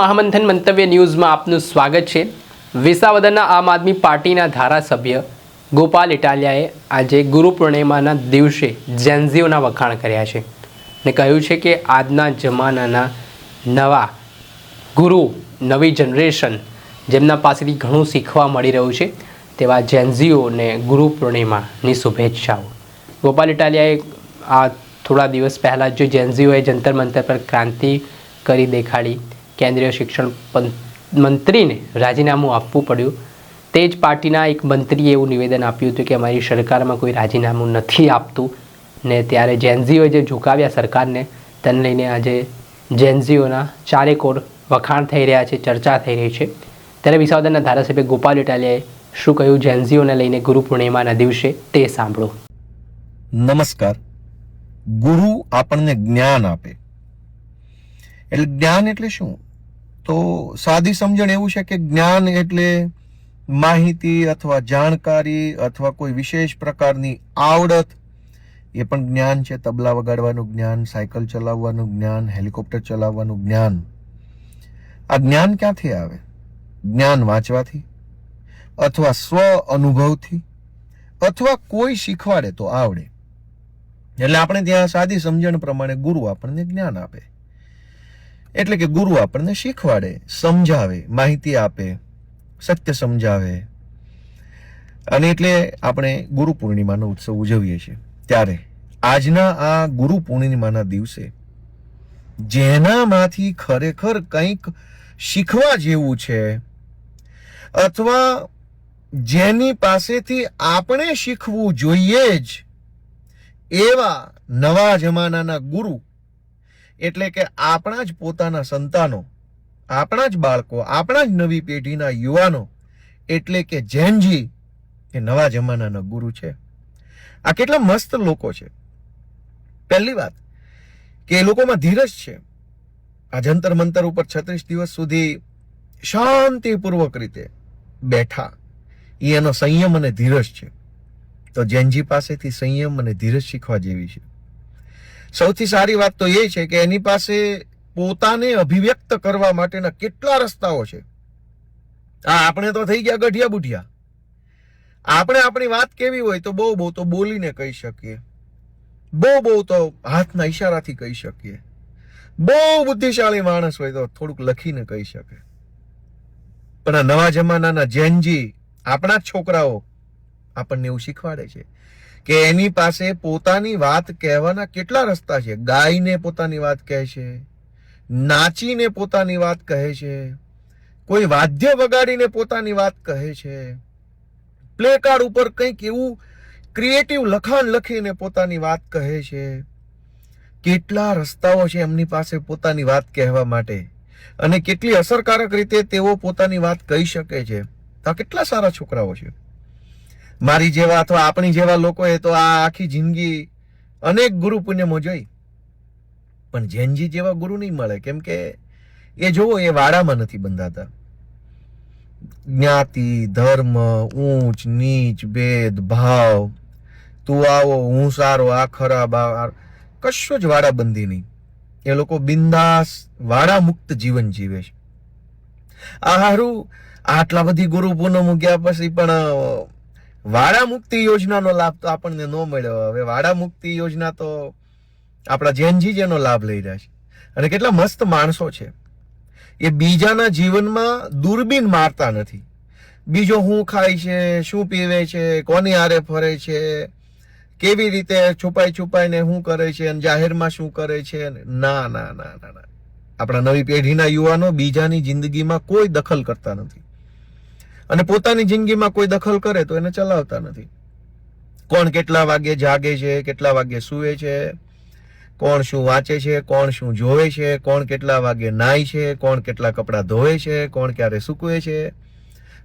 મહામંથન મંતવ્ય ન્યૂઝમાં આપનું સ્વાગત છે। વિસાવદરના આમ આદમી પાર્ટીના ધારાસભ્ય ગોપાલ ઇટાલિયાએ આજે ગુરુ પૂર્ણિમાના દિવસે જેન્ઝીઓના વખાણ કર્યા છે અને કહ્યું છે કે આજના જમાનાના નવા ગુરુ, નવી જનરેશન જેમના પાસેથી ઘણું શીખવા મળી રહ્યું છે તેવા જેન્ઝીઓને ગુરુ પૂર્ણિમાની શુભેચ્છાઓ। ગોપાલ ઇટાલિયાએ આ થોડા દિવસ પહેલાં જો જેન્ઝીઓએ જંતર મંતર પર ક્રાંતિ કરી દેખાડી, કેન્દ્રીય શિક્ષણ મંત્રીને રાજીનામું આપવું પડ્યું, તે જ પાર્ટીના એક મંત્રીએ એવું નિવેદન આપ્યું હતું કે અમારી સરકારમાં કોઈ રાજીનામું નથી આપતું ને ત્યારે જેન્ઝીઓએ જે ઝુકાવ્યા સરકારને, તેને લઈને આજે જેન્ઝીઓના ચારેકોર વખાણ થઈ રહ્યા છે, ચર્ચા થઈ રહી છે। ત્યારે વિસાવદરના ધારાસભ્ય ગોપાલ ઇટાલિયાએ શું કહ્યું જેન્ઝીઓને લઈને ગુરુ પૂર્ણિમાના દિવસે તે સાંભળો। નમસ્કાર। ગુરુ આપણને જ્ઞાન આપે, એટલે જ્ઞાન એટલે શું? તો સાદી સમજણ એવું છે કે જ્ઞાન એટલે માહિતી અથવા જાણકારી અથવા કોઈ વિશેષ પ્રકારની આવડત, એ પણ જ્ઞાન છે। તબલા વગાડવાનું જ્ઞાન, સાયકલ ચલાવવાનું જ્ઞાન, હેલિકોપ્ટર ચલાવવાનું જ્ઞાન। આ જ્ઞાન ક્યાંથી આવે? જ્ઞાન વાંચવાથી અથવા સ્વ અનુભવથી અથવા કોઈ શીખવાડે તો આવડે। એટલે આપણે ત્યાં સાદી સમજણ પ્રમાણે ગુરુ આપણને જ્ઞાન આપે, એટલે કે ગુરુ આપણને શીખવાડે, સમજાવે, માહિતી આપે, સત્ય સમજાવે, અને એટલે આપણે ગુરુ પૂર્ણિમાનો ઉત્સવ ઉજવીએ છીએ। ત્યારે આજના આ ગુરુ પૂર્ણિમાના દિવસે જેનામાંથી ખરેખર કંઈક શીખવા જેવું છે અથવા જેની પાસેથી આપણે શીખવું જોઈએ જ, એવા નવા જમાનાના ગુરુ, એટલે કે આપણા જ પોતાના સંતાનો, આપણા જ બાળકો, આપણા જ નવી પેઢીના યુવાનો, એટલે કે જેનજી એ નવા જમાનાના ગુરુ છે। આ કેટલા મસ્ત લોકો છે! પહેલી વાત કે એ લોકોમાં ધીરજ છે। આ જંતર મંતર ઉપર 36 દિવસ સુધી શાંતિપૂર્વક રીતે બેઠા, એનો સંયમ અને ધીરજ છે। તો જેનજી પાસેથી સંયમ અને ધીરજ શીખવા જેવી છે। સૌથી સારી વાત તો એ છે કે એની પાસે પોતાને અભિવ્યક્ત કરવા માટેના કેટલા રસ્તાઓ છે। આપણે તો થઈ ગયા ગઠિયા બુઠિયા। આપણે આપણી વાત કેવી હોય તો બહુ તો બોલીને કહી શકીએ, બહુ તો હાથના ઈશારાથી કહી શકીએ, બહુ બુદ્ધિશાળી માણસ હોય તો થોડુંક લખીને કહી શકે। પણ આ નવા જમાનાના જેનજી, આપણા જ છોકરાઓ આપણને એવું શીખવાડે છે કે એની પાસે પોતાની વાત કહેવાના કેટલા રસ્તા છે। ગાઈને પોતાની વાત કહે છે, નાચીને પોતાની વાત કહે છે, કોઈ વાદ્ય વગાડીને પોતાની વાત કહે છે, પ્લે કાર્ડ ઉપર કંઈક એવું ક્રિએટિવ લખાણ લખીને પોતાની વાત કહે છે। કેટલા રસ્તાઓ છે એમની પાસે પોતાની વાત કહેવા માટે, અને કેટલી અસરકારક રીતે તેઓ પોતાની વાત કહી શકે છે। તો કેટલા સારા છોકરાઓ છે। મારી જેવા અથવા આપણી જેવા લોકોએ તો આ આખી જિંદગી અનેક ગુરુ પુણ્યમો જોઈ, પણ જેનજી જેવા ગુરુ નહીં મળે, કેમ કે એ જોવો, એ વાડામાં નથી બંધાતા। જ્ઞાતિ, ધર્મ, ઊંચ નીચ, ભેદ ભાવ, તું આવો હું સારો, આ ખરાબ, આ કશું જ વાડાબંધી નહીં। એ લોકો બિંદાસ વાડા મુક્ત જીવન જીવે છે। આ હારું આટલા બધી ગુરુ પૂનમ ગયા પછી પણ વાડા મુક્તિ યોજનાનો લાભ તો આપણને ન મળ્યો। હવે વાડા મુક્તિ યોજના તો આપણા જેનજી જેનો લાભ લઈ રહ્યા છે, અને કેટલા મસ્ત માણસો છે। એ બીજાના જીવનમાં દૂરબીન મારતા નથી, બીજો શું ખાય છે, શું પીવે છે, કોની હારે ફરે છે, કેવી રીતે છુપાઈને શું કરે છે, અને જાહેરમાં શું કરે છે। ના ના ના ના ના, આપણા નવી પેઢીના યુવાનો બીજાની જિંદગીમાં કોઈ દખલ કરતા નથી, અને પોતાની જિંદગીમાં કોઈ દખલ કરે તો એને ચલાવતા નથી। કોણ કેટલા વાગે જાગે છે, કેટલા વાગે સૂવે છે, કોણ શું વાંચે છે, કોણ શું જોવે છે, કોણ કેટલા વાગે નાય છે, કોણ કેટલા કપડાં ધોવે છે, કોણ ક્યારે સૂકવે છે,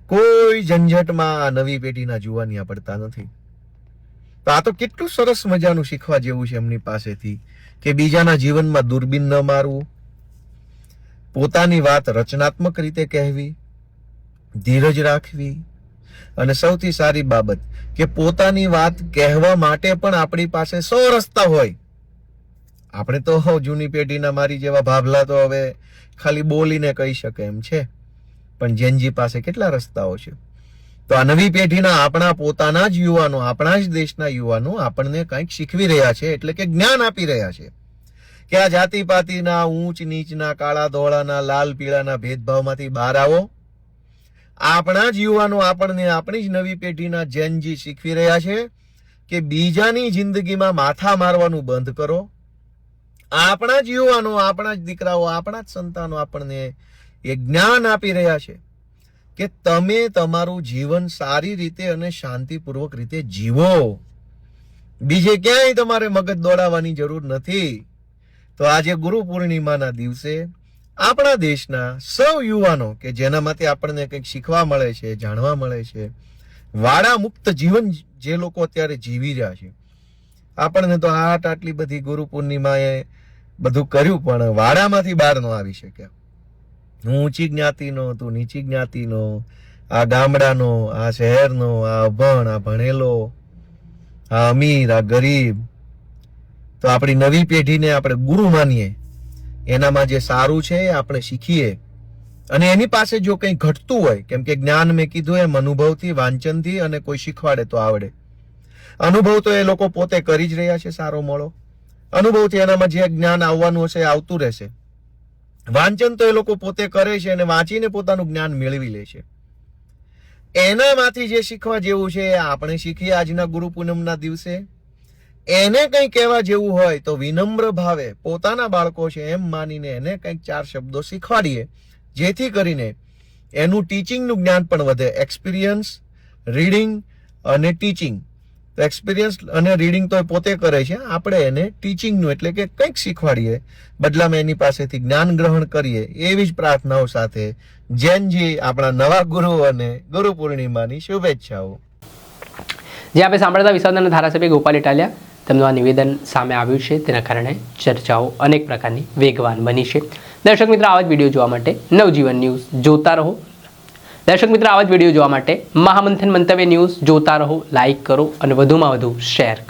કોઈ ઝંઝટમાં આ નવી પેઢીના જુવાનિયા પડતા નથી। તો આ તો કેટલું સરસ મજાનું શીખવા જેવું છે એમની પાસેથી, કે બીજાના જીવનમાં દૂરબીન ન મારવું, પોતાની વાત રચનાત્મક રીતે કહેવી, ધીરજ રાખવી, અને સૌથી સારી બાબત કે પોતાની વાત કહેવા માટે પણ આપણી પાસે 100 રસ્તા હોય। આપણે તો જૂની પેઢીના મારી જેવા ભાભલા તો હવે ખાલી બોલીને કહી શકે એમ છે, પણ જેનજી પાસે કેટલા રસ્તાઓ છે. તો આ નવી પેઢીના આપણા પોતાના જ યુવાનો, આપણા જ દેશના યુવાનો આપણને કંઈક શીખવી રહ્યા છે, એટલે કે જ્ઞાન આપી રહ્યા છે કે આ જાતિપાતિના, ઊંચ નીચના, કાળા ધોળાના, લાલ પીળાના ભેદભાવમાંથી બહાર આવો. આપણા જ યુવાનો આપણને આપણી જ નવી પેઢીના જેનજી શીખવી રહ્યા છે કે બીજાની જિંદગીમાં માથા મારવાનું બંધ કરો. આપણા જ યુવાનો, આપણા જ દીકરાઓ, આપણા જ સંતાનો આપણને એ જ્ઞાન આપી રહ્યા છે કે તમે તમારું જીવન સારી રીતે અને શાંતિપૂર્વક રીતે જીવો. બીજે ક્યાંય તમારે મગજ દોડાવવાની જરૂર નથી. તો આજે ગુરુ પૂર્ણિમાના દિવસે આપણા દેશના સૌ યુવાનો કે જેનામાંથી આપણને કંઈક શીખવા મળે છે, જાણવા મળે છે, વાડા મુક્ત જીવન જે લોકો અત્યારે જીવી રહ્યા છે. આપણને તો આટલી બધી ગુરુ પૂર્ણિમાએ બધું કર્યું, પણ વાડામાંથી બહાર ન આવી શક્યા. હું ઊંચી જ્ઞાતિનો, તું નીચી જ્ઞાતિનો, આ ગામડાનો, આ શહેરનો, આ અભણ, આ ભણેલો, આ અમીર, આ ગરીબ. તો આપણી નવી પેઢીને આપણે ગુરુ માનીએ, એનામાં જે સારું છે એ આપણે શીખીએ. અને એની પાસે જો કંઈ ઘટતું હોય, કેમ કે જ્ઞાન મેં કીધું એમ અનુભવથી, વાંચનથી, અને કોઈ શીખવાડે તો આવડે. અનુભવ તો એ લોકો પોતે કરી જ રહ્યા છે સારો મોળો. અનુભવથી એનામાં જે જ્ઞાન આવવાનું હશે એ આવતું રહેશે. વાંચન તો એ લોકો પોતે કરે છે અને વાંચીને પોતાનું જ્ઞાન મેળવી લે છે. એનામાંથી જે શીખવા જેવું છે એ આપણે શીખીએ આજના ગુરુ પૂનમના દિવસે. એને કંઈ કહેવા જેવું હોય તો વિનમ્ર ભાવે પોતાના બાળકો છે એમ માનીને એને કંઈક 4 શબ્દો શીખવાડીએ, જેથી કરીને એનું ટીચિંગનું જ્ઞાન પણ વધે. એક્સપિરિયન્સ, રીડિંગ અને ટીચિંગ. તો એક્સપિરિયન્સ અને રીડિંગ તો એ પોતે કરે છે, આપણે એને ટીચિંગનું એટલે કે કંઈક શીખવાડીએ, બદલામાં એની પાસેથી જ્ઞાન ગ્રહણ કરીએ, એવી જ પ્રાર્થનાઓ સાથે જૈનજી આપણા નવા ગુરુ અને ગુરુ પૂર્ણિમાની શુભેચ્છાઓ. જે આપણે સાંભળતા વિસાવદરના ધારાસભ્ય ગોપાલ ઇટાલિયા, તેમનું આ નિવેદન સામે આવ્યું છે, તેના કારણે ચર્ચાઓ અનેક પ્રકારની વેગવાન બની છે. દર્શક મિત્રો, આવા જ વિડીયો જોવા માટે નવજીવન ન્યૂઝ જોતા રહો. દર્શક મિત્રો, આવા જ વિડીયો જોવા માટે મહામંથન મંતવ્ય ન્યૂઝ જોતા રહો, લાઇક કરો અને વધુમાં વધુ શેર કરો.